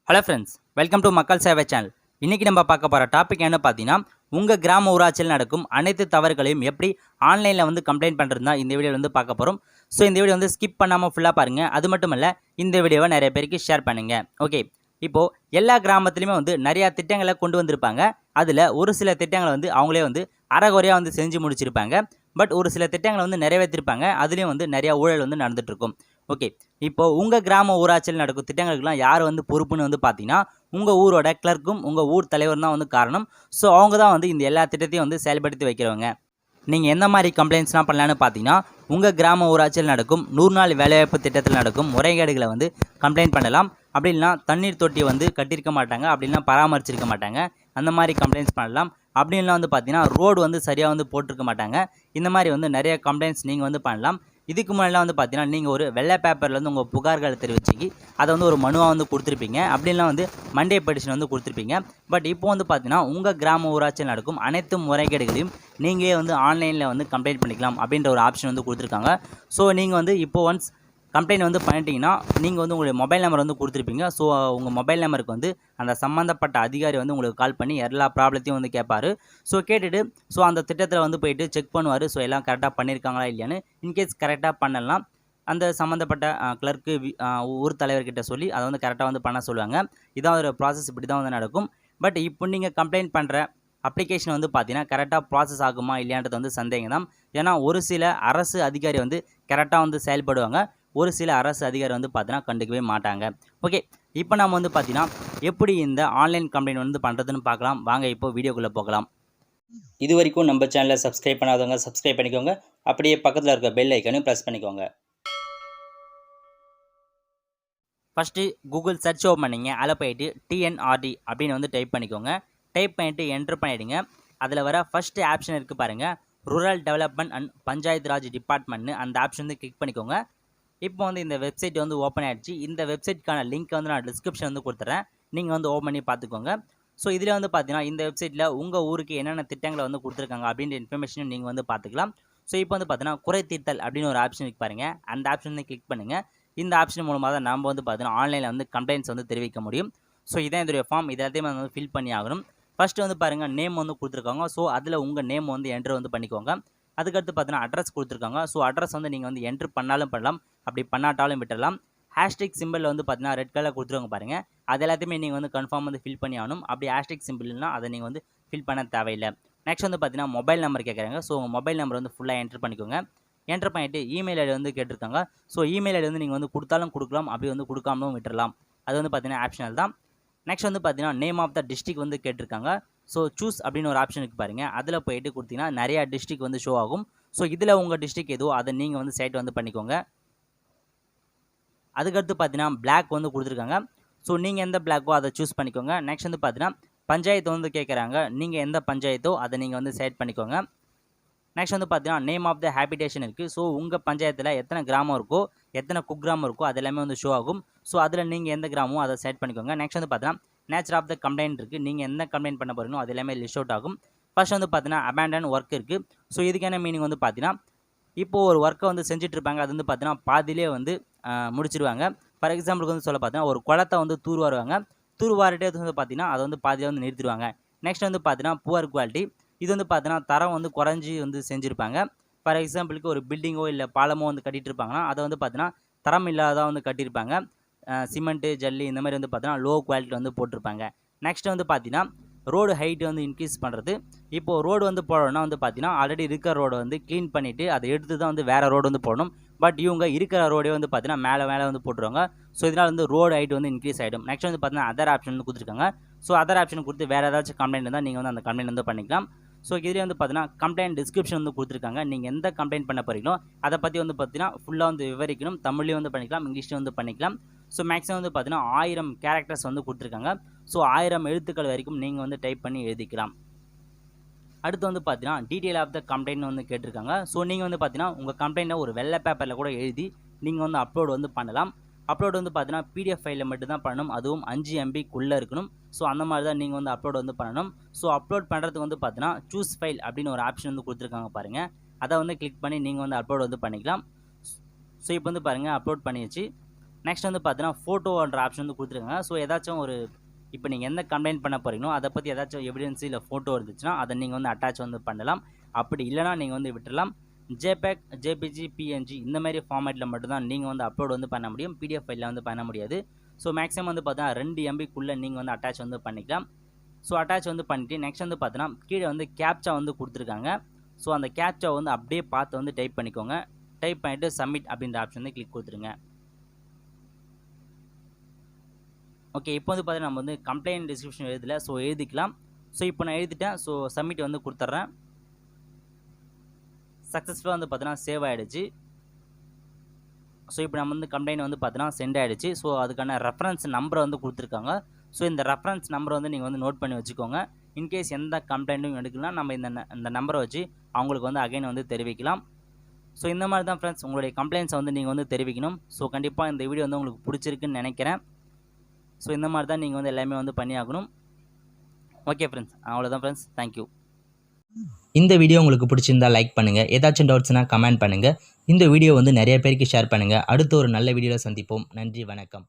Hello friends, welcome to மக்கள் சேவை channel. இன்றைக்கி நம்ம பார்க்க போகிற டாபிக் என்ன பார்த்தீங்கன்னா, உங்கள் கிராம ஊராட்சியில் நடக்கும் அனைத்து தவறுகளையும் எப்படி ஆன்லைனில் வந்து கம்ப்ளைண்ட் பண்ணுறது தான் இந்த வீடியோவில் வந்து பார்க்க போகிறோம். ஸோ இந்த வீடியோ வந்து ஸ்கிப் பண்ணாமல் ஃபுல்லாக பாருங்கள். அது மட்டும் இல்லை, இந்த வீடியோவை நிறைய பேருக்கு ஷேர் பண்ணுங்கள். ஓகே, இப்போது எல்லா கிராமத்துலேயுமே வந்து நிறையா திட்டங்களை கொண்டு வந்திருப்பாங்க. அதில் ஒரு சில திட்டங்களை வந்து அவங்களே வந்து அரைகுறையாக வந்து செஞ்சு முடிச்சிருப்பாங்க. பட் ஒரு சில திட்டங்களை வந்து நிறைவேற்றிருப்பாங்க. அதுலேயும் வந்து நிறையா ஊழல் வந்து நடந்துகிட்ருக்கும். ஓகே, இப்போது உங்கள் கிராம ஊராட்சியில் நடக்கும் திட்டங்களுக்கெல்லாம் யார் வந்து பொறுப்புன்னு வந்து பார்த்தீங்கன்னா, உங்கள் ஊரோட கிளர்க்கும் உங்கள் ஊர் தலைவரும் தான் வந்து காரணம். ஸோ அவங்க தான் வந்து இந்த எல்லா திட்டத்தையும் வந்து செயல்படுத்தி வைக்கிறவங்க. நீங்கள் எந்த மாதிரி கம்ப்ளைண்ட்ஸ்லாம் பண்ணலான்னு பார்த்தீங்கன்னா, உங்கள் கிராம ஊராட்சியில் நடக்கும் 100 நாள் வேலைவாய்ப்பு திட்டத்தில் நடக்கும் முறைகேடுகளை வந்து கம்ப்ளைண்ட் பண்ணலாம். அப்படி இல்லைனா தண்ணீர் தொட்டியை வந்து கட்டியிருக்க மாட்டாங்க, அப்படின்னா பராமரிச்சிருக்க மாட்டாங்க, அந்த மாதிரி கம்ப்ளைண்ட்ஸ் பண்ணலாம். அப்படின்லாம் வந்து பார்த்தீங்கன்னா ரோடு வந்து சரியாக வந்து போட்டிருக்க மாட்டாங்க. இந்த மாதிரி வந்து நிறைய கம்ப்ளைண்ட்ஸ் நீங்கள் வந்து பண்ணலாம். இதுக்கு முன்னாடிலாம் வந்து பார்த்தீங்கன்னா, நீங்கள் ஒரு வெள்ளை பேப்பரில் வந்து உங்கள் புகார்களை தெரிவிச்சு அதை வந்து ஒரு மனுவாக வந்து கொடுத்துருப்பீங்க. அப்படின்லாம் வந்து மண்டே பெட்டிஷன் வந்து கொடுத்துருப்பீங்க. பட் இப்போ வந்து பார்த்தீங்கன்னா, உங்கள் கிராம ஊராட்சியில் நடக்கும் அனைத்து முறைகேடுகளையும் நீங்களே வந்து ஆன்லைனில் வந்து கம்ப்ளைண்ட் பண்ணிக்கலாம் அப்படின்ற ஒரு ஆப்ஷன் வந்து கொடுத்துருக்காங்க. ஸோ நீங்கள் வந்து இப்போ ஒன்ஸ் கம்ப்ளைண்ட் வந்து பண்ணிட்டீங்கன்னா, நீங்கள் வந்து உங்களுடைய மொபைல் நம்பர் வந்து கொடுத்துருப்பீங்க. ஸோ உங்கள் மொபைல் நம்பருக்கு வந்து அந்த சம்மந்தப்பட்ட அதிகாரி வந்து உங்களுக்கு கால் பண்ணி எல்லா ப்ராப்ளத்தையும் வந்து கேட்பார். ஸோ கேட்டுட்டு அந்த திட்டத்தில் வந்து போயிட்டு செக் பண்ணுவார். ஸோ எல்லாம் கரெக்டாக பண்ணியிருக்காங்களா இல்லையான்னு. இன்கேஸ் கரெக்டாக பண்ணலாம், அந்த சம்மந்தப்பட்ட கிளர்க்கு ஊர் தலைவர்கிட்ட சொல்லி அதை வந்து கரெக்டாக வந்து பண்ண சொல்லுவாங்க. இதான் ஒரு ப்ராசஸ், இப்படி தான் வந்து நடக்கும். பட் இப்போ நீங்கள் கம்ப்ளைண்ட் பண்ணுற அப்ளிகேஷன் வந்து பார்த்தீங்கன்னா கரெக்டாக ப்ராசஸ் ஆகுமா இல்லையான்றது வந்து சந்தேகம் தான். ஏன்னா ஒரு சில அரசு அதிகாரி வந்து கரெக்டாக வந்து செயல்படுவாங்க, ஒரு சில அரசு அதிகாரி வந்து பார்த்தீங்கன்னா கண்டுக்கவே மாட்டாங்க. ஓகே, இப்போ நம்ம வந்து பார்த்தீங்கன்னா எப்படி இந்த ஆன்லைன் கம்ப்ளைண்ட் வந்து பண்ணுறதுன்னு பார்க்கலாம். வாங்க இப்போ வீடியோக்குள்ளே போகலாம். இது வரைக்கும் நம்ம சேனலை சப்ஸ்கிரைப் பண்ணாதவங்க சப்ஸ்கிரைப் பண்ணிக்கோங்க. அப்படியே பக்கத்தில் இருக்க பெல் ஐக்கனையும் ப்ரெஸ் பண்ணிக்கோங்க. ஃபஸ்ட்டு கூகுள் சர்ச் ஓப்பன் பண்ணிங்க. அதில் போயிட்டு டிஎன்ஆர்டி அப்படின்னு வந்து டைப் பண்ணிக்கோங்க. டைப் பண்ணிவிட்டு என்ட்ரு பண்ணிவிடுங்க. அதில் வர ஃபஸ்ட்டு ஆப்ஷன் இருக்குது பாருங்கள், rural development and panchayat raj டிபார்ட்மெண்ட்னு. அந்த ஆப்ஷன் வந்து கிளிக் பண்ணிக்கோங்க. இப்போ வந்து இந்த வெப்சைட் வந்து ஓப்பன் ஆகிடுச்சு. இந்த வெப்சைட்க்கான லிங்க் வந்து நான் டிஸ்கிரிப்ஷன் வந்து கொடுத்துட்றேன், நீங்கள் வந்து ஓப்பன் பண்ணி பார்த்துக்கோங்க. ஸோ இதில் வந்து பார்த்தீங்கன்னா இந்த வெப்சைட்டில் உங்கள் ஊருக்கு என்னென்ன திட்டங்களை வந்து கொடுத்துருக்காங்க அப்படின்ற இன்ஃபர்மேஷனும் நீங்கள் வந்து பார்த்துக்கலாம். ஸோ இப்போ வந்து பார்த்தீங்கன்னா குறை தீர்த்தல் அப்படின்னு ஒரு ஆப்ஷன் இருக்கு பாருங்கள், அந்த ஆப்ஷன் வந்து கிளிக் பண்ணுங்கள். இந்த ஆப்ஷன் மூலமாக தான் நம்ம வந்து பார்த்தீங்கன்னா ஆன்லைனில் வந்து கம்ப்ளைண்ட்ஸ் வந்து தெரிவிக்க முடியும். ஸோ இதான் இதோடைய ஃபார்ம், இது எல்லாத்தையுமே வந்து ஃபில் பண்ணி ஆகணும். ஃபஸ்ட்டு வந்து பாருங்கள் நேம் வந்து கொடுத்துருக்காங்க. ஸோ அதில் உங்கள் நேம் வந்து என்ட்ரு வந்து பண்ணிக்கோங்க. அதுக்கடுத்து பார்த்தீங்கன்னா அட்ரஸ் கொடுத்துருக்காங்க. ஸோ அட்ரஸ் வந்து நீங்கள் வந்து என்ட்ரு பண்ணாலும் பண்ணலாம், அப்படி பண்ணாட்டாலும் விட்டுடலாம். ஹேஷ்டேக் சிம்பிள் வந்து பார்த்தீங்கன்னா ரெட் கலர் கொடுத்துருவாங்க பாருங்கள், அது எல்லாத்தையுமே நீங்கள் வந்து கன்ஃபார்ம் வந்து ஃபில் பண்ணி ஆகணும். அப்படி ஹேஷ்டேக் சிம்பிள்னா அதை நீங்கள் வந்து ஃபில் பண்ண தேவையில்லை. நெக்ஸ்ட் வந்து பார்த்தீங்கன்னா மொபைல் நம்பர் கேட்குறாங்க. ஸோ உங்கள் மொபைல் நம்பர் வந்து ஃபுல்லாக என்ட்ரு பண்ணிக்கோங்க. என்ட்ரு பண்ணிவிட்டு இமெயில் ஐடி வந்து கேட்டிருக்காங்க. ஸோ இமெயில் ஐடி வந்து நீங்கள் வந்து கொடுத்தாலும் கொடுக்கலாம், அப்படி வந்து கொடுக்காமலும் விட்டுடலாம். அது வந்து பார்த்தீங்கன்னா ஆப்ஷனல் தான். நெக்ஸ்ட் வந்து பார்த்தீங்கன்னா நேம் ஆஃப் த டிஸ்ட்ரிக்ட் வந்து கேட்டிருக்காங்க. ஸோ சூஸ் அப்படின்னு ஒரு ஆப்ஷன் இருக்குது பாருங்கள், அதில் போயிட்டு கொடுத்தீங்கன்னா நிறையா டிஸ்ட்ரிக்ட் வந்து ஷோ ஆகும். ஸோ இதில் உங்கள் டிஸ்ட்ரிக்ட் எதுவோ அதை நீங்கள் வந்து சைட் வந்து பண்ணிக்கோங்க. அதுக்கடுத்து பார்த்தீங்கன்னா பிளாக் வந்து கொடுத்துருக்காங்க. ஸோ நீங்கள் எந்த பிளாக்கோ அதை சூஸ் பண்ணிக்கோங்க. நெக்ஸ்ட் வந்து பார்த்தீங்கன்னா பஞ்சாயத்து வந்து கேட்குறாங்க, நீங்கள் எந்த பஞ்சாயத்தோ அதை நீங்கள் வந்து செலக்ட் பண்ணிக்கோங்க. நெக்ஸ்ட் வந்து பார்த்தீங்கன்னா நேம் ஆஃப் த ஹேபிடேஷன் இருக்குது. ஸோ உங்கள் பஞ்சாயத்தில் எத்தனை கிராமம் இருக்கோ, எத்தனை குக்கிராமம் இருக்கோ அது எல்லாமே வந்து ஷோ ஆகும். ஸோ அதில் நீங்கள் எந்த கிராமமோ அதை செலக்ட் பண்ணிக்கோங்க. நெக்ஸ்ட் வந்து பார்த்தீங்கன்னா நேச்சர் ஆஃப் த கம்ப்ளைண்ட் இருக்குது, நீங்கள் எந்த கம்ப்ளைண்ட் பண்ண போகிறீங்களோ அது எல்லாமே லிஸ்ட் அவுட் ஆகும். ஃபர்ஸ்ட் வந்து பார்த்தீங்கன்னா அபேண்டன் ஒர்க் இருக்குது. ஸோ இதுக்கான மீனிங் வந்து பார்த்தீங்கன்னா இப்போது ஒரு ஒர்க்கை வந்து செஞ்சுட்ருப்பாங்க, அது வந்து பார்த்தீங்கன்னா பாதியிலே வந்து முடிச்சிருவாங்க. ஃபார் எக்ஸாம்பிளுக்கு வந்து சொல்ல பார்த்தீங்கன்னா ஒரு குளத்தை வந்து தூர்வாருவாங்க, தூர்வாரிட்டே வந்து பார்த்தீங்கன்னா அதை வந்து பாதியில் வந்து நிறுத்திடுவாங்க. நெக்ஸ்ட் வந்து பார்த்தீங்கன்னா புவர் குவாலிட்டி, இது வந்து பார்த்தீங்கன்னா தரம் வந்து குறைஞ்சி வந்து செஞ்சுருப்பாங்க. ஃபார் எக்ஸாம்பிளுக்கு ஒரு பில்டிங்கோ இல்லை பாலமோ வந்து கட்டிகிட்டு இருப்பாங்கன்னா அதை வந்து பார்த்தீங்கன்னா தரம் இல்லாத வந்து கட்டியிருப்பாங்க. சிமெண்ட்டு ஜல்லி இந்த மாதிரி வந்து பார்த்தீங்கன்னா லோ குவாலிட்டி வந்து போட்டிருப்பாங்க. நெக்ஸ்ட் வந்து பார்த்தீங்கன்னா ரோடு ஹைட் வந்து இன்க்ரீஸ் பண்ணுறது. இப்போது ரோடு வந்து போடணும்னா வந்து பார்த்தீங்கன்னா ஆல்ரெடி இருக்கிற ரோடை வந்து க்ளீன் பண்ணிவிட்டு அதை எடுத்து தான் வந்து வேறு ரோடு வந்து போடணும். பட் இவங்க இருக்கிற ரோடே வந்து பார்த்தீங்கன்னா மேலே வந்து போட்டுருவாங்க. ஸோ இதனால் வந்து ரோடு ஹைட் வந்து இன்க்ரீஸ் ஆகிடும். நெக்ஸ்ட் வந்து பார்த்தீங்கன்னா அதர் ஆப்ஷன் வந்து கொடுத்துருக்காங்க. ஸோ அதர் ஆப்ஷன் கொடுத்து வேறு ஏதாச்சும் கம்ப்ளைண்ட் இருந்தால் நீங்கள் வந்து அந்த கம்ப்ளைண்ட் வந்து பண்ணிக்கலாம். ஸோ இதிலே வந்து பார்த்தீங்கன்னா கம்ப்ளைண்ட் டிஸ்கிரிப்ஷன் வந்து கொடுத்துருக்காங்க. நீங்கள் எந்த கம்ப்ளைண்ட் பண்ண போகிறீங்களோ அதை பற்றி வந்து பார்த்தீங்கன்னா ஃபுல்லாக வந்து விவரிக்கணும். தமிழ்லேயும் வந்து பண்ணிக்கலாம், இங்கிலீஷ்லேயும் வந்து பண்ணிக்கலாம். ஸோ மேக்ஸிமம் வந்து பார்த்தீங்கன்னா 1000 கேரக்டர்ஸ் வந்து கொடுத்துருக்காங்க. ஸோ 1000 எழுத்துக்கள் வரைக்கும் நீங்கள் வந்து டைப் பண்ணி எழுதிக்கலாம். அடுத்து வந்து பார்த்தீங்கன்னா டீட்டெயில் ஆஃப் த கம்ப்ளைண்ட் வந்து கேட்டிருக்காங்க. ஸோ நீங்கள் வந்து பார்த்தீங்கன்னா உங்கள் கம்ப்ளைண்ட்டை ஒரு வெள்ளை பேப்பரில் கூட எழுதி நீங்கள் வந்து அப்லோட் வந்து பண்ணலாம். அப்லோட் வந்து பார்த்தீங்கன்னா பிடிஎஃப் ஃபைலில் மட்டும் தான் பண்ணணும், அதுவும் 5 MBக்குள்ளே இருக்கணும். ஸோ அந்த மாதிரி தான் நீங்கள் வந்து அப்லோட் வந்து பண்ணணும். ஸோ அப்லோட் பண்ணுறதுக்கு வந்து பார்த்தீங்கன்னா சூஸ் ஃபைல் அப்படின்னு ஒரு ஆப்ஷன் வந்து கொடுத்துருக்காங்க பாருங்கள், அதை வந்து கிளிக் பண்ணி நீங்கள் வந்து அப்லோட் வந்து பண்ணிக்கலாம். ஸோ இப்போ வந்து பாருங்கள் அப்லோட் பண்ணிடுச்சு. நெக்ஸ்ட் வந்து பார்த்தீங்கன்னா ஃபோட்டோன்ற ஆப்ஷன் வந்து கொடுத்துருக்காங்க. ஸோ ஏதாச்சும் ஒரு இப்போ நீங்கள் எந்த கம்ப்ளைண்ட் பண்ண போகிறீங்களோ அதை பற்றி ஏதாச்சும் எவிடன்ஸ் இல்லை ஃபோட்டோ இருந்துச்சுன்னா அதை நீங்கள் வந்து அட்டாச் வந்து பண்ணலாம். அப்படி இல்லைனா நீங்கள் வந்து விட்டுடலாம். ஜேபேக், ஜேபிஜி, பிஎன்ஜி இந்த மாதிரி ஃபார்மேட்டில் மட்டும்தான் நீங்கள் வந்து அப்லோட் வந்து பண்ண முடியும். பிடிஎஃப் ஃபைலில் வந்து பண்ண முடியாது. ஸோ மேக்ஸிமம் வந்து பார்த்தீங்கன்னா 2 MBக்குள்ளே நீங்கள் வந்து அட்டாச் வந்து பண்ணிக்கலாம். ஸோ அட்டாச் வந்து பண்ணிவிட்டு நெக்ஸ்ட் வந்து பார்த்தீங்கன்னா கீழே வந்து கேப்ச்சா வந்து கொடுத்துருக்காங்க. ஸோ அந்த கேப்ச்சா வந்து அப்படியே பார்த்து வந்து டைப் பண்ணிக்கோங்க. டைப் பண்ணிவிட்டு சப்மிட் அப்படின்ற ஆப்ஷன் வந்து கிளிக் கொடுத்துருங்க. ஓகே, இப்போ வந்து பார்த்தீங்கன்னா நம்ம வந்து கம்ப்ளைண்ட் டிஸ்கிரிப்ஷன் எழுதல. ஸோ எழுதிக்கலாம். ஸோ இப்போ நான் எழுதிட்டேன். ஸோ சப்மிட் வந்து கொடுத்துட்றேன். சக்ஸஸ்ஃபுல்லாக வந்து பார்த்தீங்கன்னா சேவ் ஆகிடுச்சு. ஸோ இப்போ நம்ம வந்து கம்ப்ளைண்ட் வந்து பார்த்தீங்கன்னா சென்ட் ஆகிடுச்சு. ஸோ அதுக்கான ரெஃபரன்ஸ் நம்பரை வந்து கொடுத்துருக்காங்க. ஸோ இந்த ரெஃபரன்ஸ் நம்பரை வந்து நீங்கள் வந்து நோட் பண்ணி வச்சுக்கோங்க. இன்கேஸ் எந்த கம்ப்ளைண்ட்டும் எடுக்கலாம் நம்ம இந்த நம்பரை வச்சு அவங்களுக்கு வந்து அகைன் வந்து தெரிவிக்கலாம். ஸோ இந்த மாதிரி தான் ஃப்ரெண்ட்ஸ் உங்களுடைய கம்ப்ளைண்ட்ஸை வந்து நீங்கள் வந்து தெரிவிக்கணும். ஸோ கண்டிப்பாக இந்த வீடியோ வந்து உங்களுக்கு பிடிச்சிருக்குன்னு நினைக்கிறேன். ஸோ இந்த மாதிரி தான் நீங்கள் வந்து எல்லாமே வந்து பண்ணியாகணும். ஓகே ஃப்ரெண்ட்ஸ், அவ்வளோதான் ஃப்ரெண்ட்ஸ். தேங்க்யூ. இந்த வீடியோ உங்களுக்கு பிடிச்சிருந்தா லைக் பண்ணுங்கள். ஏதாச்சும் டவுட்ஸ்னால் கமெண்ட் பண்ணுங்கள். இந்த வீடியோ வந்து நிறைய பேருக்கு ஷேர் பண்ணுங்கள். அடுத்த ஒரு நல்ல வீடியோவில் சந்திப்போம். நன்றி, வணக்கம்.